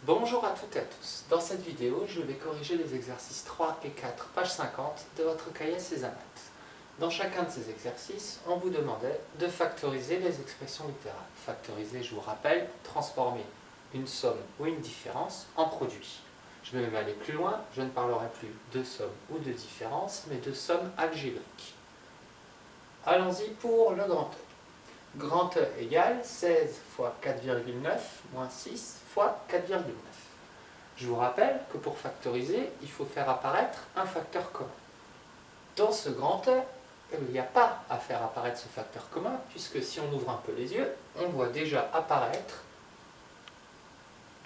Bonjour à toutes et à tous. Dans cette vidéo, je vais corriger les exercices 3 et 4, page 50 de votre cahier Césamat. Dans chacun de ces exercices, on vous demandait de factoriser les expressions littérales. Factoriser, je vous rappelle, transformer une somme ou une différence en produit. Je vais même aller plus loin, je ne parlerai plus de somme ou de différence, mais de somme algébrique. Allons-y pour le grand E. Grand E égale 16 fois 4,9 moins 6 fois 4,9. Je vous rappelle que pour factoriser, il faut faire apparaître un facteur commun. Dans ce grand E, il n'y a pas à faire apparaître ce facteur commun, puisque si on ouvre un peu les yeux, on voit déjà apparaître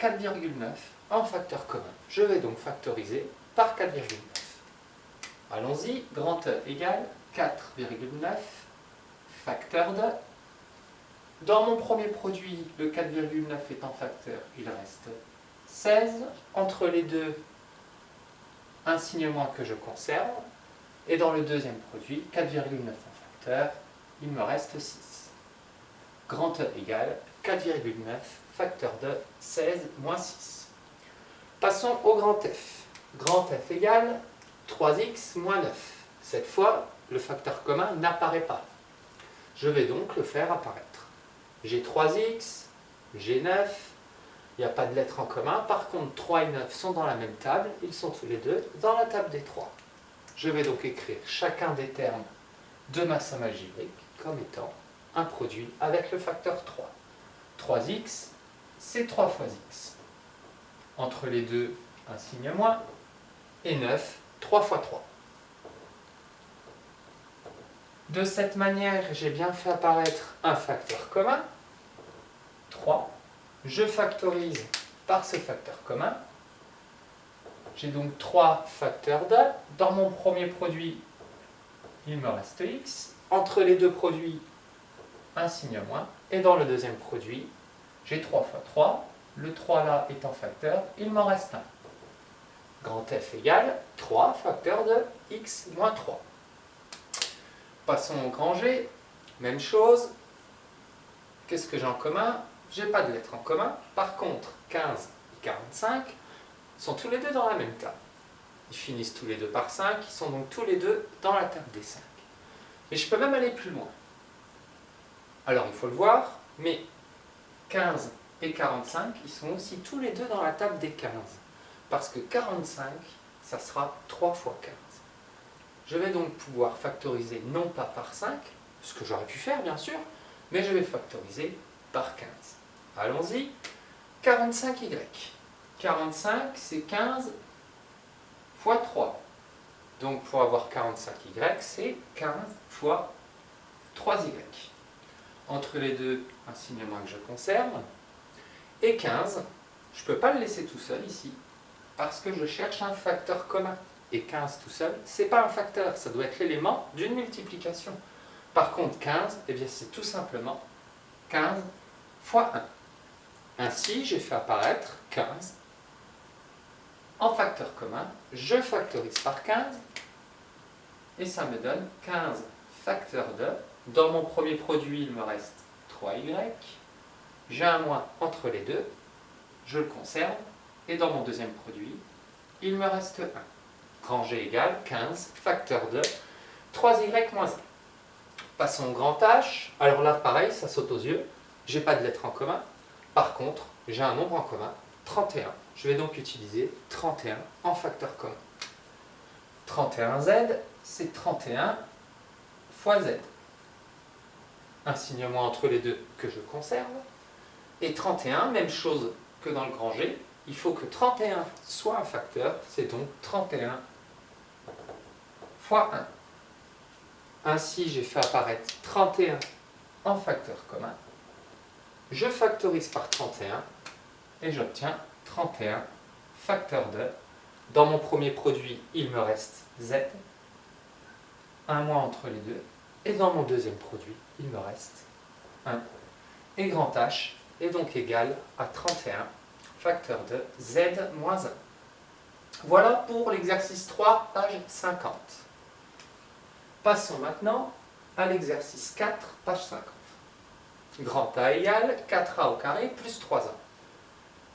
4,9 en facteur commun. Je vais donc factoriser par 4,9. Allons-y, grand E égale 4,9 facteur de... Dans mon premier produit, le 4,9 étant facteur, il reste 16. Entre les deux, un signe moins que je conserve. Et dans le deuxième produit, 4,9 en facteur, il me reste 6. Grand E égale 4,9 facteur de 16 moins 6. Passons au grand F. Grand F égale 3x moins 9. Cette fois, le facteur commun n'apparaît pas. Je vais donc le faire apparaître. J'ai 3x, j'ai 9, il n'y a pas de lettres en commun. Par contre, 3 et 9 sont dans la même table, ils sont tous les deux dans la table des 3. Je vais donc écrire chacun des termes de ma somme algébrique comme étant un produit avec le facteur 3. 3x, c'est 3 fois x. Entre les deux, un signe moins. Et 9, 3 fois 3. De cette manière, j'ai bien fait apparaître un facteur commun, 3. Je factorise par ce facteur commun. J'ai donc 3 facteurs de. Dans mon premier produit, il me reste x. Entre les deux produits, un signe moins. Et dans le deuxième produit, j'ai 3 fois 3. Le 3 là étant facteur, il m'en reste 1. Grand F égale 3 facteur de x moins 3. Passons au grand G, même chose. Qu'est-ce que j'ai en commun? Je n'ai pas de lettres en commun. Par contre, 15 et 45 sont tous les deux dans la même table. Ils finissent tous les deux par 5, ils sont donc tous les deux dans la table des 5. Mais je peux même aller plus loin. Alors, il faut le voir, mais 15 et 45, ils sont aussi tous les deux dans la table des 15. Parce que 45, ça sera 3 fois 15. Je vais donc pouvoir factoriser non pas par 5, ce que j'aurais pu faire bien sûr, mais je vais factoriser par 15. Allons-y, 45y. 45, c'est 15 fois 3. Donc pour avoir 45y, c'est 15 fois 3y. Entre les deux, un signe moins que je conserve. Et 15, je ne peux pas le laisser tout seul ici, parce que je cherche un facteur commun. Et 15 tout seul, ce n'est pas un facteur, ça doit être l'élément d'une multiplication. Par contre, 15, eh bien, c'est tout simplement 15 fois 1. Ainsi, j'ai fait apparaître 15 en facteur commun. Je factorise par 15 et ça me donne 15 facteur de. Dans mon premier produit, il me reste 3y. J'ai un moins entre les deux, je le conserve. Et dans mon deuxième produit, il me reste 1. Grand G égale 15 facteur de 3y moins 1. Passons au grand H. Alors là, pareil, ça saute aux yeux. Je n'ai pas de lettres en commun. Par contre, j'ai un nombre en commun, 31. Je vais donc utiliser 31 en facteur commun. 31z, c'est 31 fois z. Un signe moins entre les deux que je conserve. Et 31, même chose que dans le grand G, il faut que 31 soit un facteur, c'est donc 31 fois 1. Ainsi, j'ai fait apparaître 31 en facteur commun. Je factorise par 31 et j'obtiens 31 facteur de. Dans mon premier produit, il me reste z, un moins entre les deux. Et dans mon deuxième produit, il me reste 1. Et grand H est donc égal à 31 facteur de z moins 1. Voilà pour l'exercice 3, page 50. Passons maintenant à l'exercice 4, page 50. Grand A égale 4A au carré plus 3A.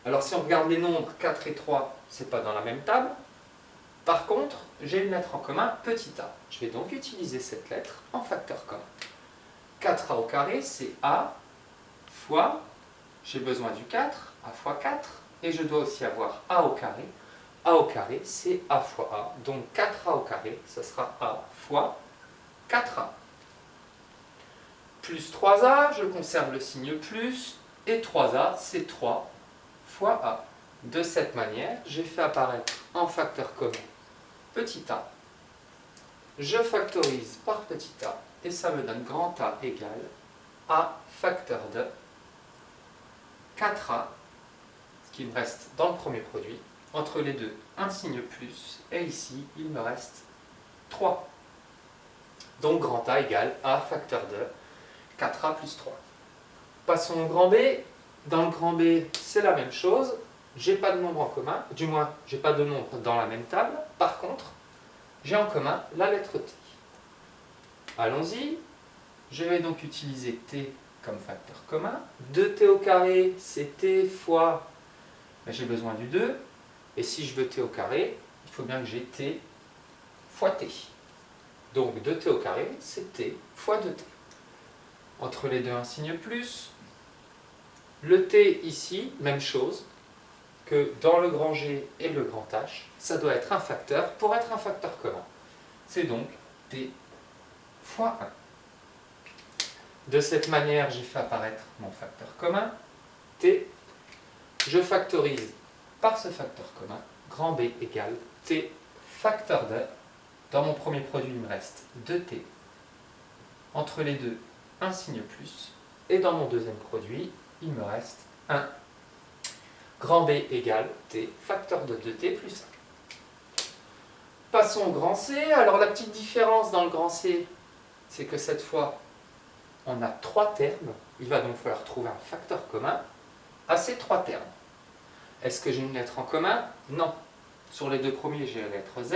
Alors si on regarde les nombres 4 et 3, ce n'est pas dans la même table. Par contre, j'ai une lettre en commun, petit a. Je vais donc utiliser cette lettre en facteur commun. 4a au carré, c'est a fois, j'ai besoin du 4, a fois 4, et je dois aussi avoir a au carré. A au carré, c'est a fois a. Donc 4a au carré, ça sera a fois 4a. Plus 3a, je conserve le signe plus, et 3a, c'est 3 fois a. De cette manière, j'ai fait apparaître en facteur commun petit a. Je factorise par petit a, et ça me donne grand A égale a facteur de 4a, ce qui me reste dans le premier produit. Entre les deux, un signe plus, et ici, il me reste 3. Donc grand A égale a facteur de 4a plus 3. Passons au grand B. Dans le grand B, c'est la même chose. J'ai pas de nombre en commun, du moins, j'ai pas de nombre dans la même table. Par contre, j'ai en commun la lettre T. Allons-y. Je vais donc utiliser T comme facteur commun. 2T au carré, c'est T fois... j'ai besoin du 2. Et si je veux T au carré, il faut bien que j'ai T fois T. Donc 2T au carré, c'est T fois 2T. Entre les deux, un signe plus. Le T ici, même chose que dans le grand G et le grand H. Ça doit être un facteur pour être un facteur commun. C'est donc T fois 1. De cette manière, j'ai fait apparaître mon facteur commun, T. Je factorise par ce facteur commun, grand B égale T facteur de. Dans mon premier produit, il me reste 2T. Entre les deux, un signe plus. Et dans mon deuxième produit, il me reste 1. Grand B égale T facteur de 2T plus 5. Passons au grand C. Alors la petite différence dans le grand C, c'est que cette fois, on a 3 termes. Il va donc falloir trouver un facteur commun à ces 3 termes. Est-ce que j'ai une lettre en commun? Non. Sur les deux premiers, j'ai la lettre Z,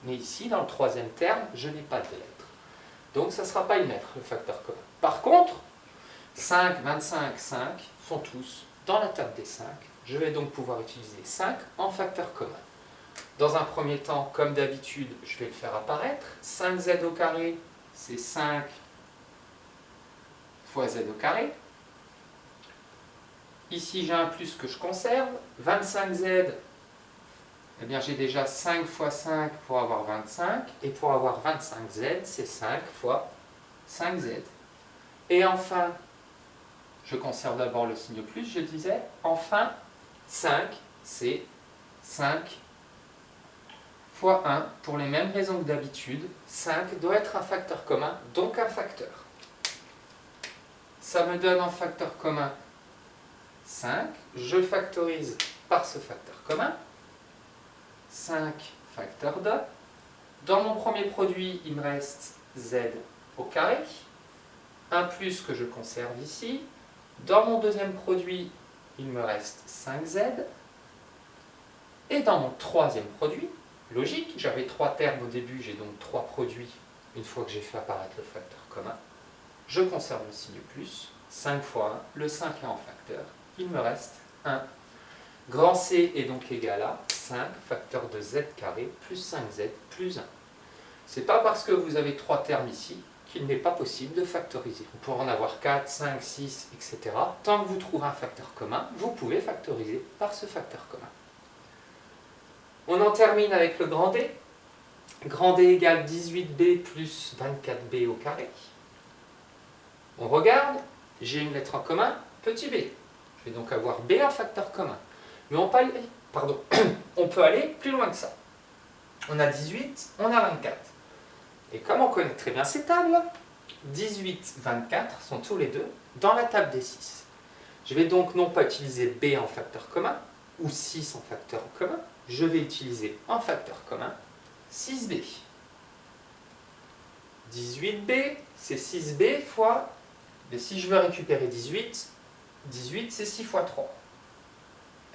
mais ici, dans le troisième terme, je n'ai pas de lettre. Donc ça ne sera pas une lettre, le facteur commun. Par contre, 5, 25, 5 sont tous dans la table des 5. Je vais donc pouvoir utiliser 5 en facteur commun. Dans un premier temps, comme d'habitude, je vais le faire apparaître. 5Z au carré, c'est 5 fois Z au carré. Ici, j'ai un plus que je conserve. 25Z, eh bien, j'ai déjà 5 fois 5 pour avoir 25. Et pour avoir 25Z, c'est 5 fois 5Z. Et enfin, je conserve d'abord le signe plus, je disais. Enfin, 5, c'est 5 fois 1. Pour les mêmes raisons que d'habitude, 5 doit être un facteur commun, donc un facteur. Ça me donne en facteur commun 5. Je factorise par ce facteur commun. 5 facteur de. Dans mon premier produit, il me reste Z au carré. Un plus que je conserve ici. Dans mon deuxième produit, il me reste 5Z. Et dans mon troisième produit, logique, j'avais 3 termes au début, j'ai donc 3 produits une fois que j'ai fait apparaître le facteur commun. Je conserve le signe plus, 5 fois 1, le 5 est en facteur, il me reste 1. Grand C est donc égal à 5 facteur de Z carré plus 5Z plus 1. Ce n'est pas parce que vous avez 3 termes ici qu'il n'est pas possible de factoriser. Vous pourrez en avoir 4, 5, 6, etc. Tant que vous trouvez un facteur commun, vous pouvez factoriser par ce facteur commun. On en termine avec le grand D. Grand D égale 18B plus 24B au carré. On regarde, j'ai une lettre en commun, petit b. Je vais donc avoir B en facteur commun. Mais on peut aller plus loin que ça. On a 18, on a 24. Et comme on connaît très bien ces tables, 18, 24 sont tous les deux dans la table des 6. Je vais donc non pas utiliser B en facteur commun, ou 6 en facteur commun, je vais utiliser en facteur commun 6B. 18B, c'est 6B fois... Mais si je veux récupérer 18, 18 c'est 6 fois 3.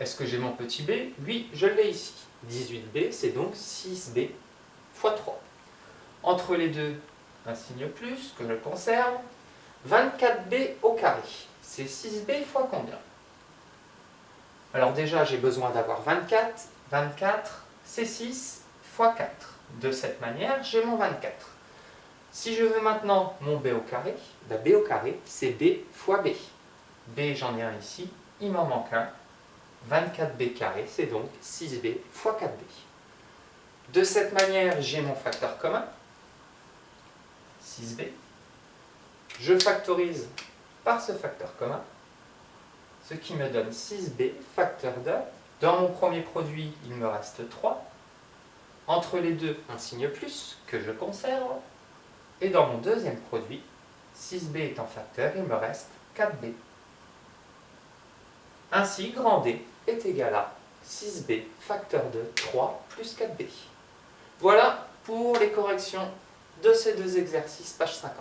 Est-ce que j'ai mon petit b? Oui, je l'ai ici. 18B, c'est donc 6B fois 3. Entre les deux, un signe plus que je conserve. 24B au carré, c'est 6B fois combien? Alors déjà, j'ai besoin d'avoir 24. 24, c'est 6 fois 4. De cette manière, j'ai mon 24. Si je veux maintenant mon b au carré, b au carré, c'est b fois b. B, j'en ai un ici, il m'en manque un. 24b carré, c'est donc 6b fois 4b. De cette manière, j'ai mon facteur commun, 6b. Je factorise par ce facteur commun, ce qui me donne 6b facteur de. Dans mon premier produit, il me reste 3. Entre les deux, un signe plus que je conserve. Et dans mon deuxième produit, 6b étant facteur, il me reste 4b. Ainsi, grand D est égal à 6b facteur de 3 plus 4b. Voilà pour les corrections de ces deux exercices, page 50.